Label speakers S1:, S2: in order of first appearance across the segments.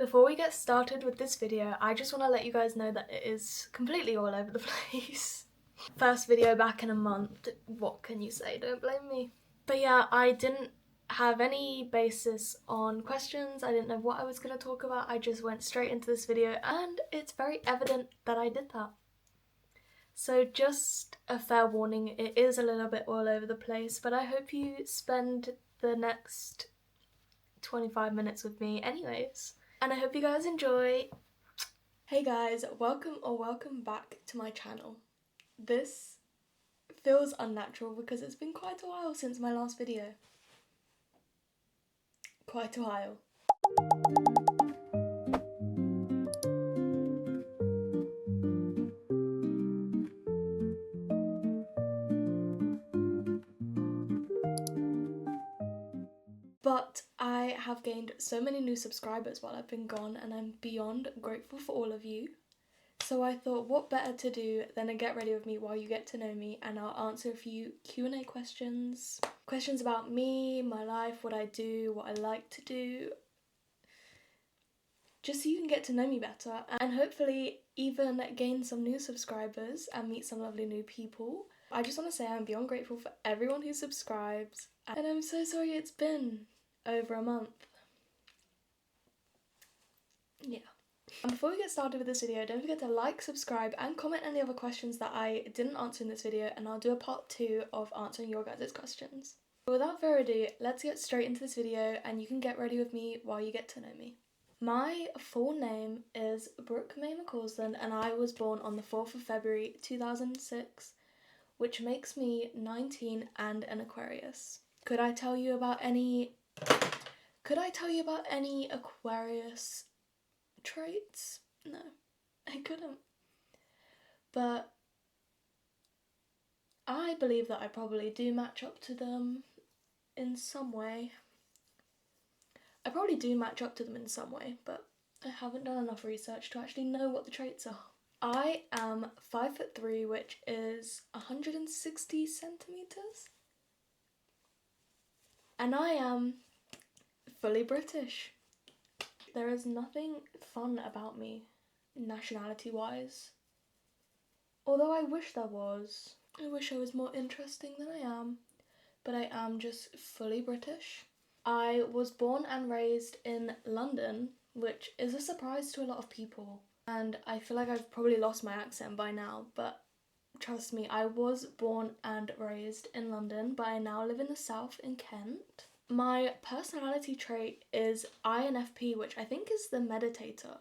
S1: Before we get started with this video, I just want to let you guys know that it is completely all over the place. First video back in a month, what can you say? Don't blame me. But yeah, I didn't have any basis on questions. I didn't know what I was going to talk about. I just went straight into this video and it's very evident that I did that. So just a fair warning, it is a little bit all over the place, but I hope you spend the next 25 minutes with me anyways. And I hope you guys enjoy. Hey guys, welcome back to my channel. This feels unnatural because it's been quite a while since my last video. Quite a while. But I have gained so many new subscribers while I've been gone and I'm beyond grateful for all of you. So I thought what better to do than to get ready with me while you get to know me, and I'll answer a few Q&A questions. Questions about me, my life, what I do, what I like to do. Just so you can get to know me better and hopefully even gain some new subscribers and meet some lovely new people. I just want to say I'm beyond grateful for everyone who subscribes, and I'm so sorry it's been over a month. Yeah. And before we get started with this video, don't forget to like, subscribe and comment any other questions that I didn't answer in this video, and I'll do a part 2 of answering your guys' questions. But without further ado, let's get straight into this video and you can get ready with me while you get to know me. My full name is Brooke May McCausland and I was born on the 4th of February 2006, which makes me 19 and an Aquarius. Could I tell you about any Aquarius traits? No, I couldn't. But I believe that I probably do match up to them in some way. But I haven't done enough research to actually know what the traits are. I am 5'3", which is 160 centimeters. And I am fully British. There is nothing fun about me, nationality-wise. Although I wish there was. I wish I was more interesting than I am. But I am just fully British. I was born and raised in London, which is a surprise to a lot of people. And I feel like I've probably lost my accent by now, but trust me, I was born and raised in London, but I now live in the south in Kent. My personality trait is INFP, which I think is the meditator.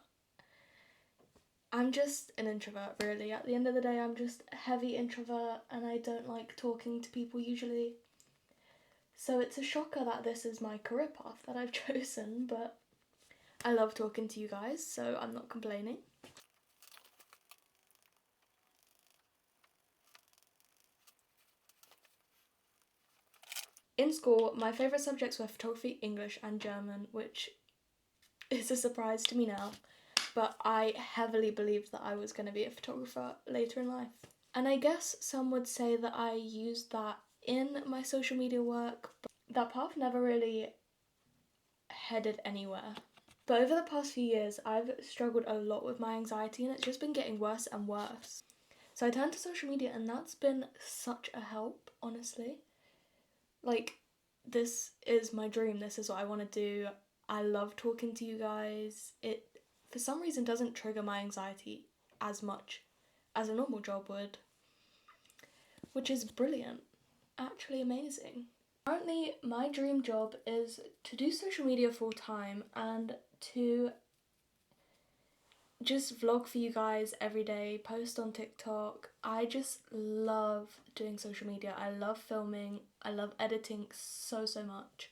S1: I'm just an introvert, really. At the end of the day, I'm just a heavy introvert and I don't like talking to people usually. So it's a shocker that this is my career path that I've chosen, but I love talking to you guys, so I'm not complaining. In school, my favourite subjects were photography, English and German, which is a surprise to me now, but I heavily believed that I was going to be a photographer later in life. And I guess some would say that I used that in my social media work, but that path never really headed anywhere. But over the past few years, I've struggled a lot with my anxiety and it's just been getting worse and worse. So I turned to social media and that's been such a help, honestly. Like, this is my dream, this is what I want to do. I love talking to you guys. It, for some reason, doesn't trigger my anxiety as much as a normal job would, which is brilliant, actually amazing. Currently, my dream job is to do social media full time and to just vlog for you guys every day, post on TikTok. I just love doing social media. I love filming. I love editing so much.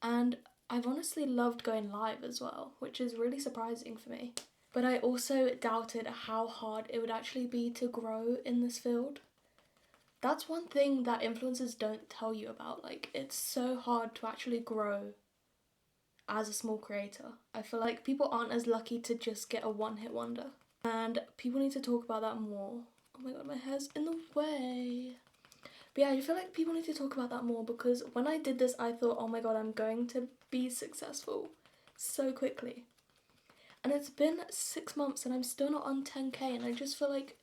S1: And I've honestly loved going live as well, which is really surprising for me. But I also doubted how hard it would actually be to grow in this field. That's one thing that influencers don't tell you about. Like, it's so hard to actually grow as a small creator. I feel like people aren't as lucky to just get a one-hit wonder. And people need to talk about that more. Oh my god, my hair's in the way. But yeah, I feel like people need to talk about that more because when I did this, I thought, oh my god, I'm going to be successful so quickly. And it's been 6 months and I'm still not on 10k, and I just feel like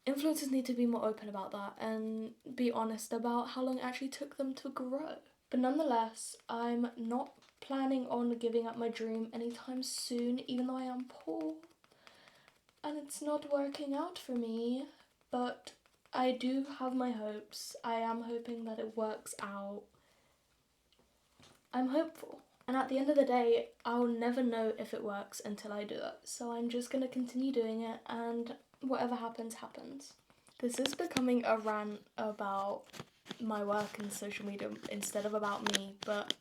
S1: influencers need to be more open about that and be honest about how long it actually took them to grow. But nonetheless, I'm not planning on giving up my dream anytime soon, even though I am poor and it's not working out for me. But I do have my hopes. I am hoping that it works out. I'm hopeful. And at the end of the day, I'll never know if it works until I do it. So I'm just going to continue doing it, and whatever happens, happens. This is becoming a rant about my work and social media instead of about me, but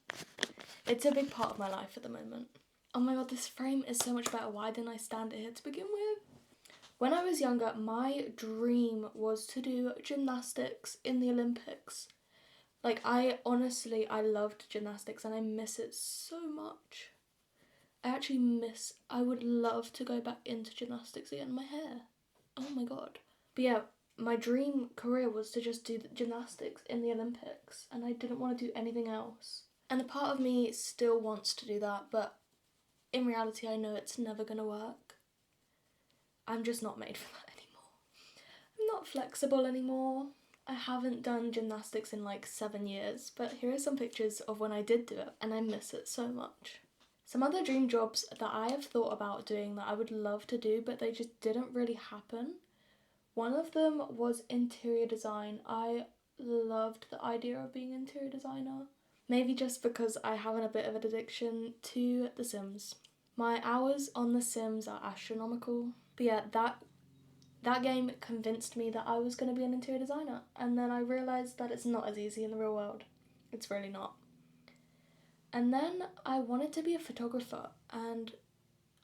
S1: it's a big part of my life at the moment. Oh my god, this frame is so much better. Why didn't I stand it here to begin with? When I was younger, my dream was to do gymnastics in the Olympics. Like, I loved gymnastics and I miss it so much. I would love to go back into gymnastics again. My hair. Oh my god. But yeah, my dream career was to just do gymnastics in the Olympics, and I didn't want to do anything else. And a part of me still wants to do that, but in reality I know it's never gonna work. I'm just not made for that anymore. I'm not flexible anymore. I haven't done gymnastics in like 7 years, but here are some pictures of when I did do it, and I miss it so much. Some other dream jobs that I have thought about doing that I would love to do, but they just didn't really happen. One of them was interior design. I loved the idea of being an interior designer. Maybe just because I have a bit of an addiction to The Sims. My hours on The Sims are astronomical. But yeah, that game convinced me that I was going to be an interior designer. And then I realised that it's not as easy in the real world. It's really not. And then I wanted to be a photographer, and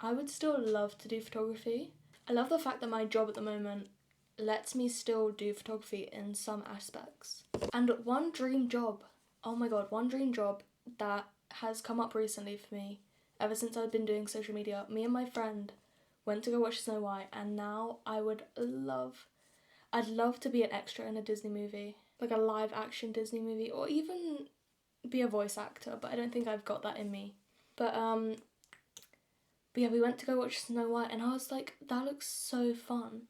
S1: I would still love to do photography. I love the fact that my job at the moment lets me still do photography in some aspects. And one dream job, oh my god, one dream job that has come up recently for me, ever since I've been doing social media, me and my friend went to go watch Snow White, and now I'd love to be an extra in a Disney movie, like a live action Disney movie, or even be a voice actor, but I don't think I've got that in me. But yeah, we went to go watch Snow White, and I was like, that looks so fun.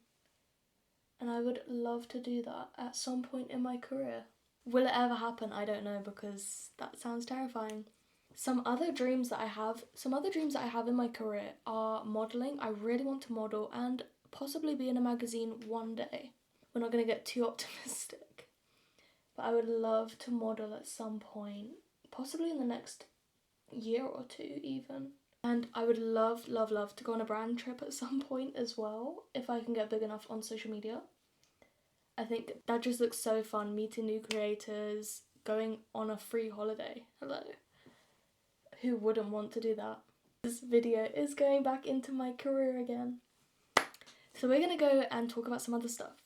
S1: And I would love to do that at some point in my career. Will it ever happen? I don't know, because that sounds terrifying. Some other dreams that I have in my career are modelling. I really want to model and possibly be in a magazine one day. We're not going to get too optimistic. But I would love to model at some point, possibly in the next year or two even. And I would love to go on a brand trip at some point as well, if I can get big enough on social media. I think that just looks so fun, meeting new creators, going on a free holiday. Hello. Who wouldn't want to do that? This video is going back into my career again. So we're going to go and talk about some other stuff,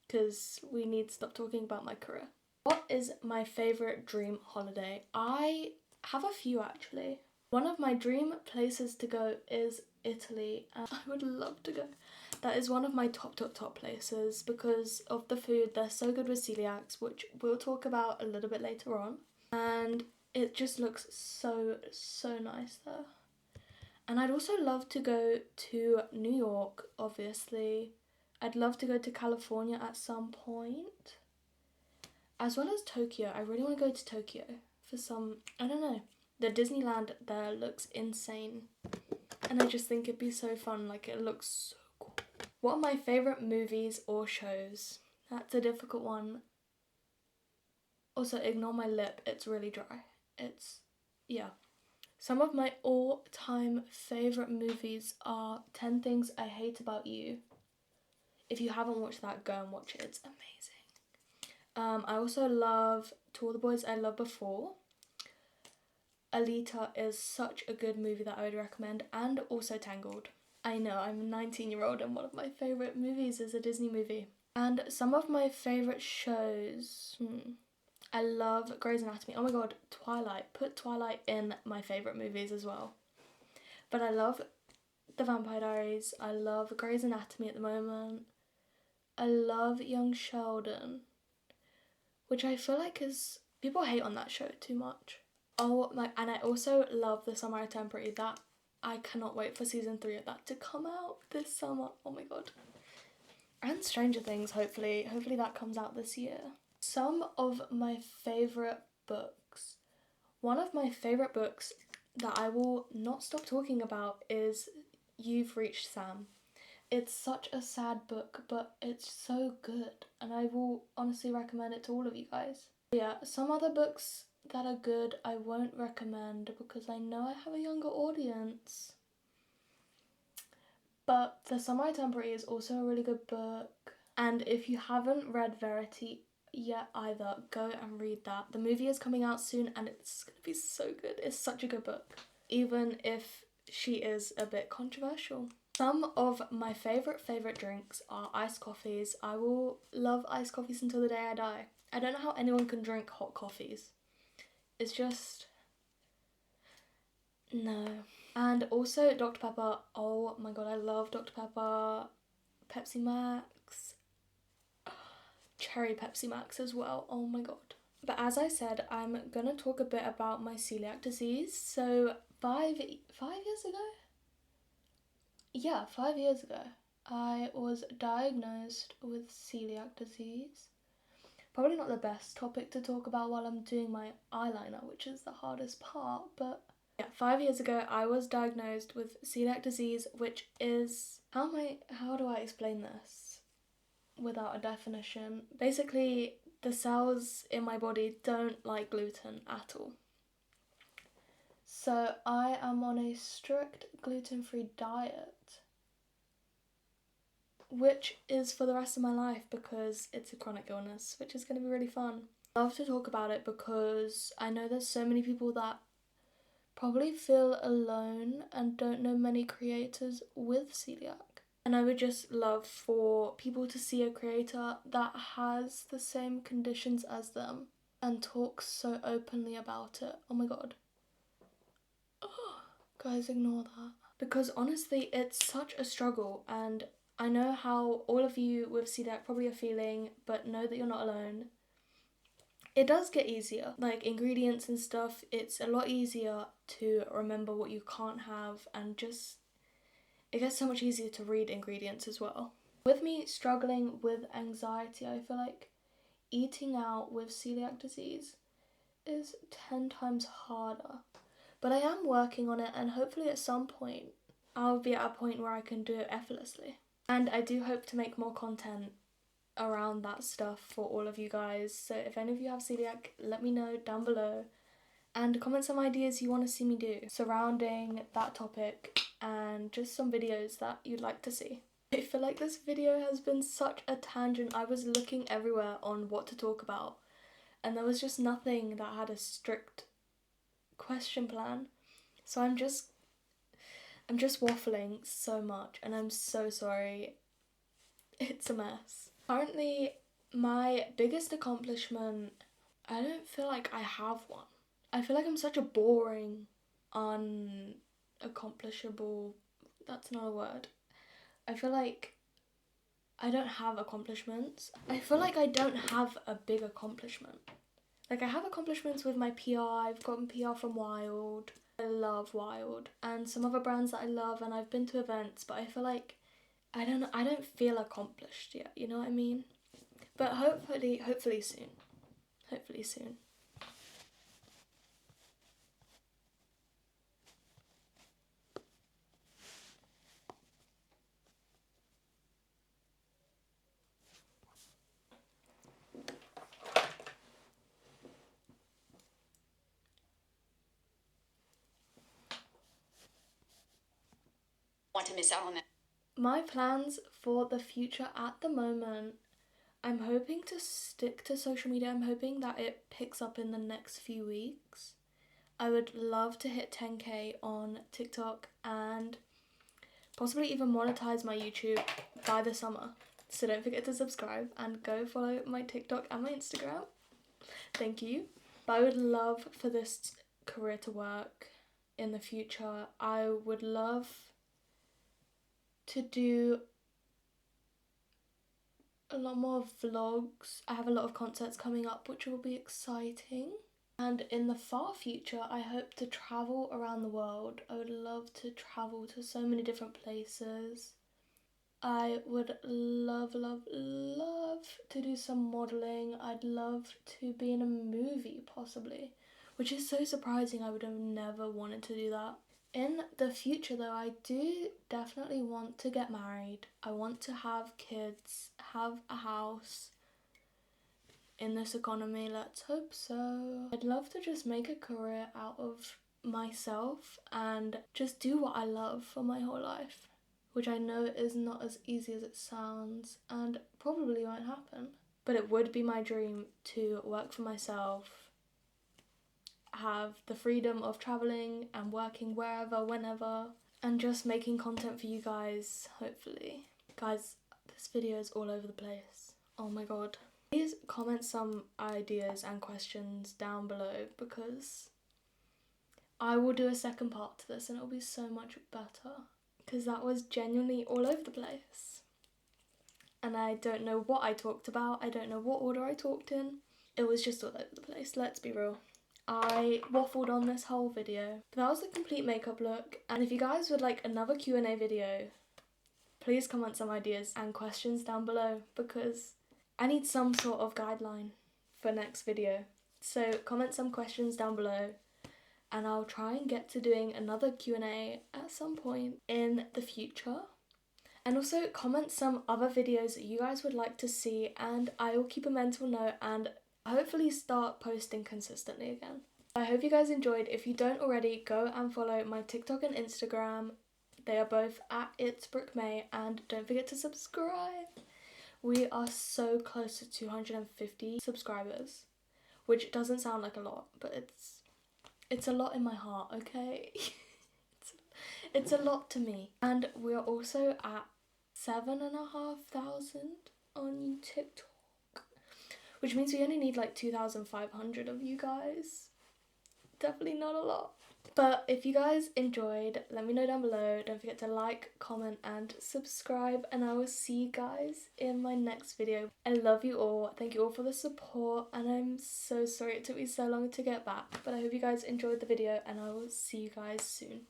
S1: because we need to stop talking about my career. What is my favourite dream holiday? I have a few actually. One of my dream places to go is Italy, and I would love to go. That is one of my top places because of the food. They're so good with celiacs, which we'll talk about a little bit later on. And it just looks so nice there. And I'd also love to go to New York, obviously. I'd love to go to California at some point. As well as Tokyo. I really want to go to Tokyo for some, I don't know. The Disneyland there looks insane. And I just think it'd be so fun. Like, it looks so cool. What are my favourite movies or shows? That's a difficult one. Also, ignore my lip. It's really dry. Yeah. Some of my all-time favourite movies are 10 Things I Hate About You. If you haven't watched that, go and watch it. It's amazing. I also love To All the Boys I Loved Before. Alita is such a good movie that I would recommend, and also Tangled. I know, I'm a 19-year-old and one of my favourite movies is a Disney movie. And some of my favourite shows, I love Grey's Anatomy. Oh my god, Twilight. Put Twilight in my favourite movies as well. But I love The Vampire Diaries. I love Grey's Anatomy at the moment. I love Young Sheldon, which I feel like people hate on that show too much. Oh my, and I also love The Summer I Turned Pretty. That I cannot wait for season 3 of that to come out this summer. Oh my god. And Stranger Things, hopefully that comes out this year. Some of my favourite books. One of my favourite books that I will not stop talking about is You've Reached Sam. It's such a sad book, but it's so good, and I will honestly recommend it to all of you guys. Yeah, some other books that are good I won't recommend because I know I have a younger audience. But The Summer I Turned Pretty is also a really good book. And if you haven't read Verity yet either, go and read that. The movie is coming out soon and it's gonna be so good. It's such a good book, even if she is a bit controversial. Some of my favourite drinks are iced coffees. I will love iced coffees until the day I die. I don't know how anyone can drink hot coffees. It's just... no. And also Dr. Pepper. Oh my god, I love Dr. Pepper. Pepsi Max. Cherry Pepsi Max as well. Oh my god. But as I said, I'm gonna talk a bit about my celiac disease. So 5 years ago? Yeah, 5 years ago, I was diagnosed with celiac disease. Probably not the best topic to talk about while I'm doing my eyeliner, which is the hardest part, but yeah, 5 years ago I was diagnosed with celiac disease, which is, how do I explain this without a definition? Basically, the cells in my body don't like gluten at all. So I am on a strict gluten-free diet, which is for the rest of my life because it's a chronic illness, which is going to be really fun. I love to talk about it because I know there's so many people that probably feel alone and don't know many creators with celiac. And I would just love for people to see a creator that has the same conditions as them and talks so openly about it. Oh my god. Guys, ignore that. Because honestly, it's such a struggle, and I know how all of you with celiac probably are feeling, but know that you're not alone. It does get easier. Like ingredients and stuff, it's a lot easier to remember what you can't have, and just, it gets so much easier to read ingredients as well. With me struggling with anxiety, I feel like eating out with celiac disease is 10 times harder. But I am working on it, and hopefully at some point I'll be at a point where I can do it effortlessly. And I do hope to make more content around that stuff for all of you guys. So if any of you have celiac, let me know down below and comment some ideas you want to see me do surrounding that topic, and just some videos that you'd like to see. I feel like this video has been such a tangent. I was looking everywhere on what to talk about and there was just nothing that had a strict question plan. So I'm just waffling so much, and I'm so sorry. It's a mess. Currently, my biggest accomplishment, I don't feel like I have one. I feel like I'm such a boring, unaccomplishable, that's not a word. I feel like I don't have accomplishments. I feel like I don't have a big accomplishment. Like, I have accomplishments with my PR. I've gotten PR from Wild. I love Wild. And some other brands that I love, and I've been to events, but I feel like I don't feel accomplished yet, you know what I mean? But hopefully soon. Hopefully soon.
S2: Want to miss out on that.
S1: My plans for the future at the moment, I'm hoping to stick to social media. I'm hoping that it picks up in the next few weeks. I would love to hit 10k on TikTok and possibly even monetize my YouTube by the summer. So don't forget to subscribe and go follow my TikTok and my Instagram. Thank you. But I would love for this career to work in the future. I would love to do a lot more vlogs. I have a lot of concerts coming up which will be exciting. And in the far future, I hope to travel around the world. I would love to travel to so many different places. I would love, love, love to do some modelling. I'd love to be in a movie, possibly, which is so surprising. I would have never wanted to do that. In the future, though, I do definitely want to get married. I want to have kids, have a house. In this economy, let's hope so. I'd love to just make a career out of myself and just do what I love for my whole life, which I know is not as easy as it sounds and probably won't happen. But it would be my dream to work for myself, have the freedom of traveling and working wherever, whenever, and just making content for you guys, hopefully. Guys, this video is all over the place. Oh my god. Please comment some ideas and questions down below, because I will do a second part to this and it'll be so much better, because that was genuinely all over the place. And I don't know what I talked about, I don't know what order I talked in. It was just all over the place, let's be real. I waffled on this whole video, but that was the complete makeup look. And if you guys would like another Q&A video, please comment some ideas and questions down below, because I need some sort of guideline for next video. So comment some questions down below and I'll try and get to doing another Q&A at some point in the future. And also comment some other videos that you guys would like to see, and I will keep a mental note and hopefully start posting consistently again. I hope you guys enjoyed. If you don't already, go and follow my TikTok and Instagram. They are both at itsbrookemay, and don't forget to subscribe. We are so close to 250 subscribers, which doesn't sound like a lot, but it's a lot in my heart, okay? it's a lot to me. And we are also at 7,500 on TikTok, which means we only need like 2,500 of you guys. Definitely not a lot. But if you guys enjoyed, let me know down below. Don't forget to like, comment and subscribe, and I will see you guys in my next video. I love you all. Thank you all for the support, and I'm so sorry it took me so long to get back, but I hope you guys enjoyed the video and I will see you guys soon.